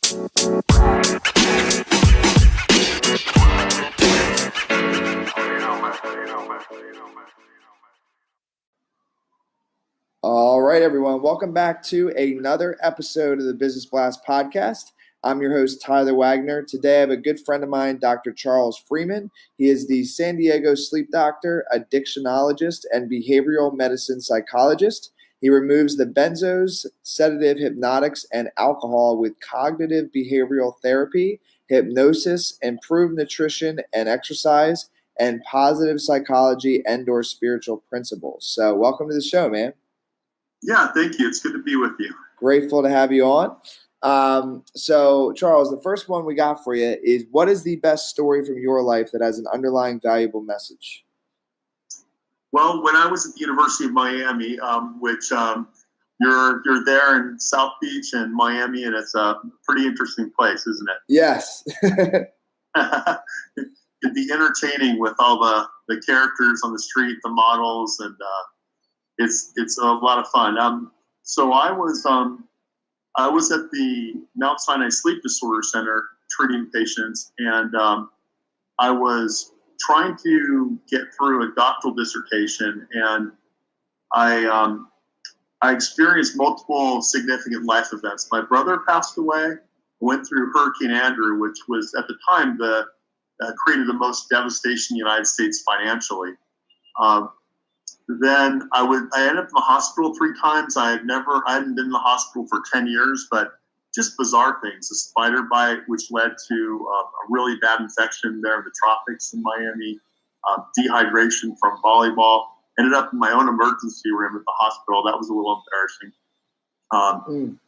All right, everyone. Welcome back to another episode of the Business Blast podcast. I'm your host, Tyler Wagner. Today, I have a good friend of mine, Dr. Charles Freeman. He is the San Diego sleep doctor, addictionologist, and behavioral medicine psychologist. He removes the benzos, sedative hypnotics, and alcohol with cognitive behavioral therapy, hypnosis, improved nutrition and exercise, and positive psychology and/or spiritual principles. So welcome to the show, man. Yeah, thank you. It's good to be with you. Grateful to have you on. So, Charles, the first one we got for you is, what is the best story from your life that has an underlying valuable message? Well, when I was at the University of Miami, which you're there in South Beach and Miami, and it's a pretty interesting place, isn't it? Yes. It'd be entertaining with all the characters on the street, the models, and it's a lot of fun. So I was at the Mount Sinai Sleep Disorder Center treating patients, and I was trying to get through a doctoral dissertation, and I experienced multiple significant life events. My brother passed away. Went through Hurricane Andrew, which was at the time created the most devastation in the United States financially. Then I ended up in the hospital 3 times. I hadn't been in the hospital for 10 years, but just bizarre things. A spider bite, which led to a really bad infection there in the tropics in Miami, dehydration from volleyball. Ended up in my own emergency room at the hospital. That was a little embarrassing.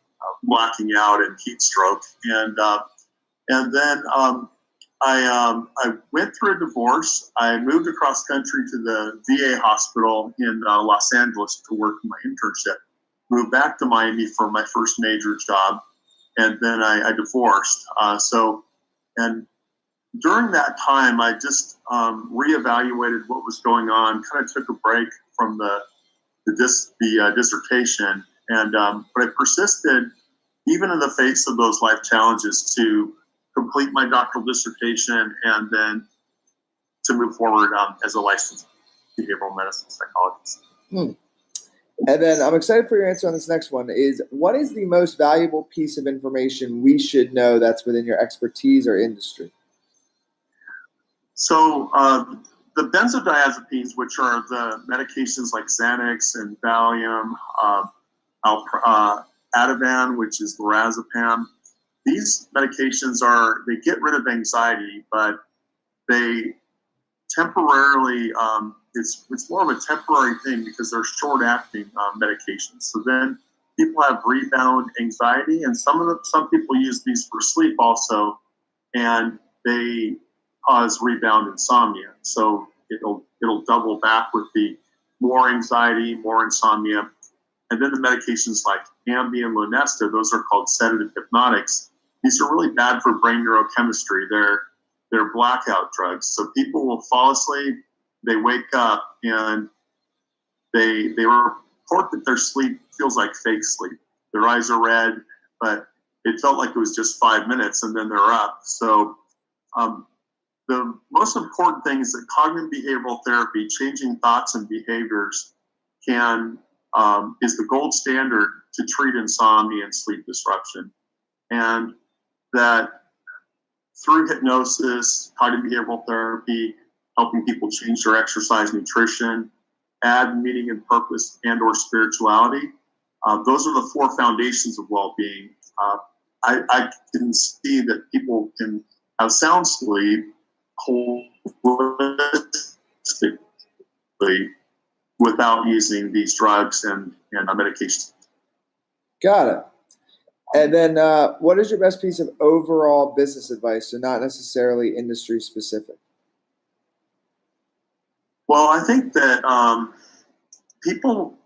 Blacking out and heat stroke. And then I went through a divorce. I moved across country to the VA hospital in Los Angeles to work in my internship. Moved back to Miami for my first major job, and then I divorced. And during that time, I just reevaluated what was going on. Kind of took a break from the dissertation, and but I persisted, even in the face of those life challenges, to complete my doctoral dissertation and then to move forward as a licensed behavioral medicine psychologist. And then I'm excited for your answer on this next one is, what is the most valuable piece of information we should know that's within your expertise or industry? So the benzodiazepines, which are the medications like Xanax and Valium, Ativan, which is lorazepam. These medications they get rid of anxiety, but they temporarily, it's more of a temporary thing because they're short-acting medications. So then people have rebound anxiety, and some people use these for sleep also, and they cause rebound insomnia. So it'll double back with the more anxiety, more insomnia. And then the medications like Ambien, Lunesta, those are called sedative hypnotics. These are really bad for brain neurochemistry. They're blackout drugs. So people will fall asleep, they wake up, and they report that their sleep feels like fake sleep. Their eyes are red, but it felt like it was just 5 minutes, and then they're up. So the most important thing is that cognitive behavioral therapy, changing thoughts and behaviors, is the gold standard to treat insomnia and sleep disruption. And that through hypnosis, cognitive behavioral therapy, helping people change their exercise, nutrition, add meaning and purpose and or spirituality, those are the 4 foundations of well-being. I can see that people can have sound sleep holistically without using these drugs and medications. Got it. And then what is your best piece of overall business advice, so not necessarily industry specific? Well, I think that people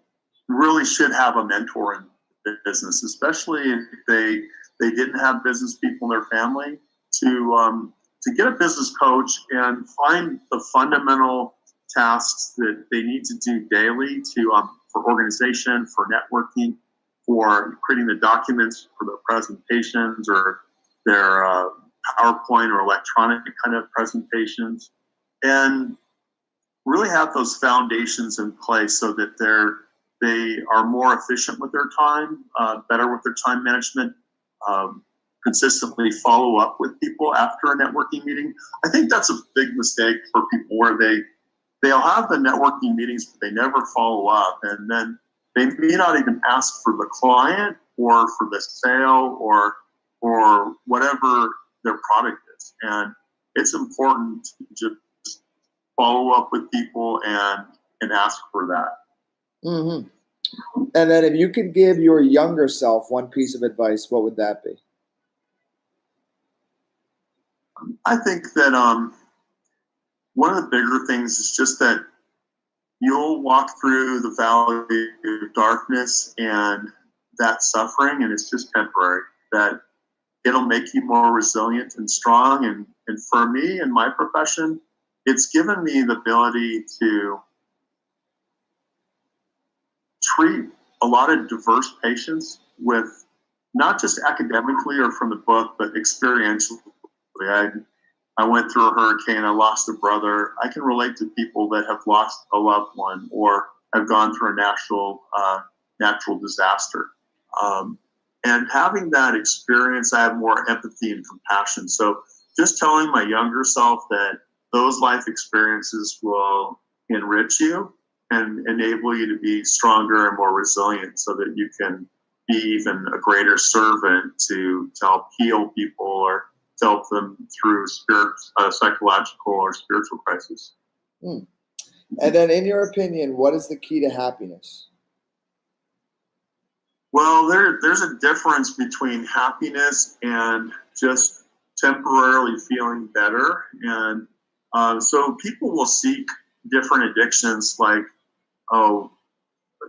really should have a mentor in business, especially if they didn't have business people in their family, to get a business coach and find the fundamental tasks that they need to do daily for organization, for networking, for creating the documents for the presentations, or PowerPoint or electronic kind of presentations, and really have those foundations in place so that they are more efficient with their time, better with their time management, consistently follow up with people after a networking meeting. I think that's a big mistake for people where they'll have the networking meetings, but they never follow up. And then they may not even ask for the client or for the sale or whatever their product is. And it's important to just follow up with people and ask for that. Mm-hmm. And then if you could give your younger self one piece of advice, what would that be? I think that one of the bigger things is just that you'll walk through the valley of darkness and that suffering, and it's just temporary. That it'll make you more resilient and strong. And for me in my profession, it's given me the ability to treat a lot of diverse patients with not just academically or from the book, but experientially. I went through a hurricane. I lost a brother. I can relate to people that have lost a loved one or have gone through a natural disaster. And having that experience, I have more empathy and compassion. So just telling my younger self that those life experiences will enrich you and enable you to be stronger and more resilient so that you can be even a greater servant to help heal people or to help them through psychological or spiritual crisis. And then in your opinion, what is the key to happiness? Well, there's a difference between happiness and just temporarily feeling better. And so people will seek different addictions like,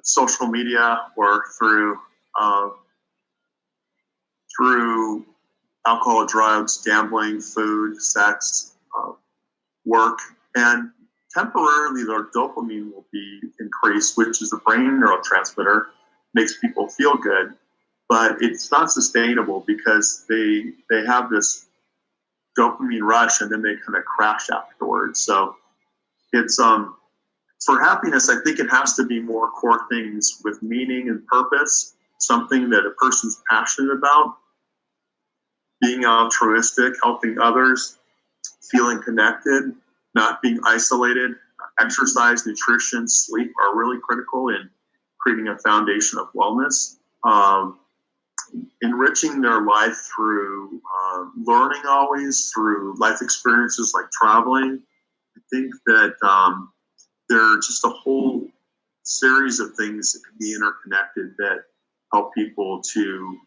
social media or through alcohol, drugs, gambling, food, sex, work. And temporarily their dopamine will be increased, which is a brain neurotransmitter, makes people feel good, but it's not sustainable because they have this dopamine rush and then they kind of crash afterwards. So it's for happiness, I think it has to be more core things with meaning and purpose, something that a person's passionate about, being altruistic, helping others, feeling connected, not being isolated. Exercise, nutrition, sleep are really critical in creating a foundation of wellness, enriching their life through learning always, through life experiences like traveling. I think that there are just a whole series of things that can be interconnected that help people to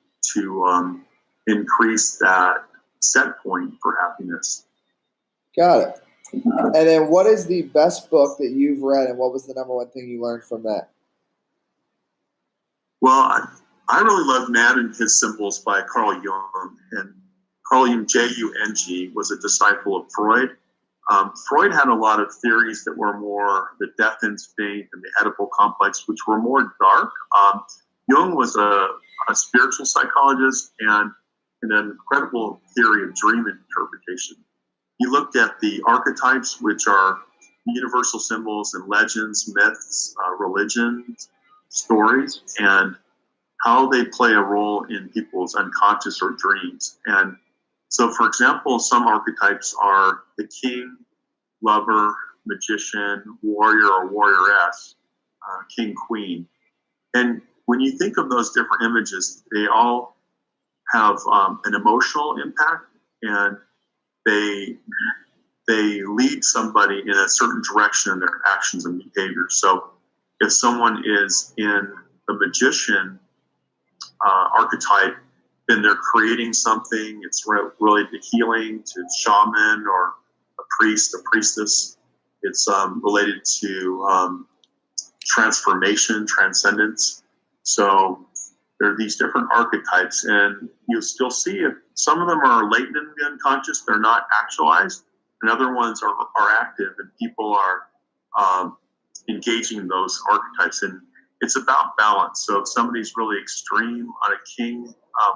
increase that set point for happiness. Got it. And then what is the best book that you've read, and what was the number one thing you learned from that? Well, I really love Man and His Symbols by Carl Jung. And Carl Jung, Jung, was a disciple of Freud. Freud had a lot of theories that were more the death instinct and the Oedipal complex, which were more dark. Jung was a spiritual psychologist and an incredible theory of dream interpretation. He looked at the archetypes, which are universal symbols and legends, myths, religions, stories, and how they play a role in people's unconscious or dreams. And so, for example, some archetypes are the king, lover, magician, warrior or warrioress, king, queen. And when you think of those different images, they all have an emotional impact, and they lead somebody in a certain direction in their actions and behaviors. So if someone is in the magician archetype, then they're creating something. It's related to healing, to shaman or a priest, a priestess. It's related to transformation, transcendence. So there are these different archetypes, and you'll still see it. Some of them are latent in the unconscious; they're not actualized, and other ones are active, and people are engaging in those archetypes. And it's about balance. So if somebody's really extreme on a king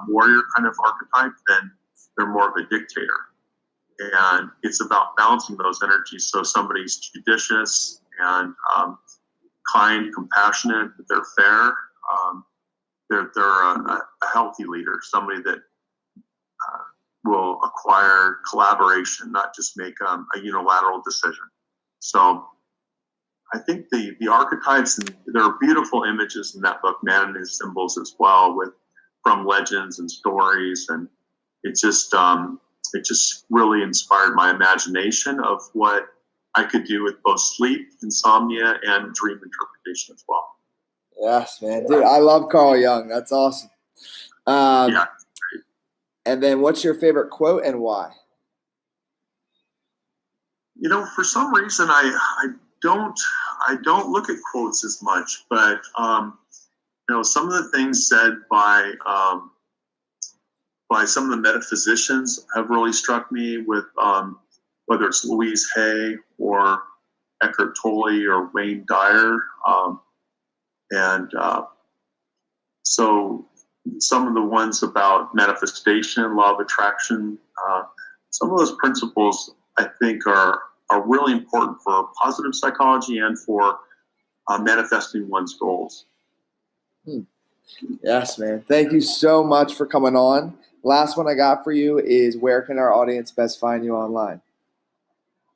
warrior kind of archetype, then they're more of a dictator. And it's about balancing those energies. So somebody's judicious and kind, compassionate, they're fair. They're a healthy leader, somebody that will acquire collaboration, not just make a unilateral decision. So I think the archetypes, and there are beautiful images in that book, Man and His Symbols, as well, from legends and stories, and it just really inspired my imagination of what I could do with both sleep, insomnia, and dream interpretation as well. Yes, man, dude, I love Carl Jung. That's awesome. Yeah. And then, what's your favorite quote and why? For some reason, I don't look at quotes as much, but some of the things said by some of the metaphysicians have really struck me, with whether it's Louise Hay or Eckhart Tolle or Wayne Dyer, so some of the ones about manifestation, law of attraction, some of those principles I think are really important for positive psychology and for manifesting one's goals. Yes, man. Thank you so much for coming on. Last one I got for you is, where can our audience best find you online?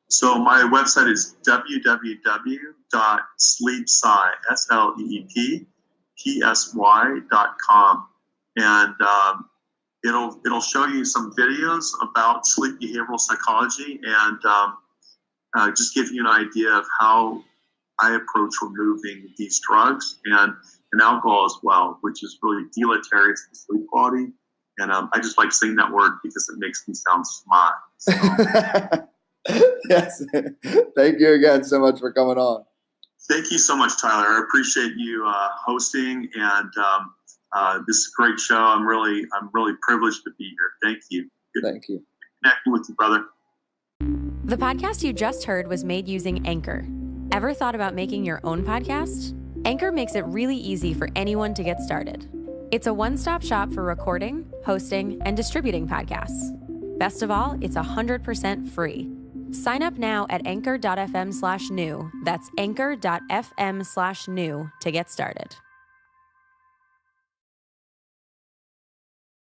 So my website is www.sleepsy.com, and it'll show you some videos about sleep behavioral psychology, and just give you an idea of how I approach removing these drugs and alcohol as well, which is really deleterious to sleep quality. And I just like saying that word because it makes me sound smart. So. Yes. Thank you again so much for coming on. Thank you so much, Tyler. I appreciate you hosting, and this is a great show. I'm really privileged to be here. Thank you. Thank you. Connecting with you, brother. The podcast you just heard was made using Anchor. Ever thought about making your own podcast? Anchor makes it really easy for anyone to get started. It's a one-stop shop for recording, hosting, and distributing podcasts. Best of all, it's 100% free. Sign up now at anchor.fm/new. That's anchor.fm/new to get started.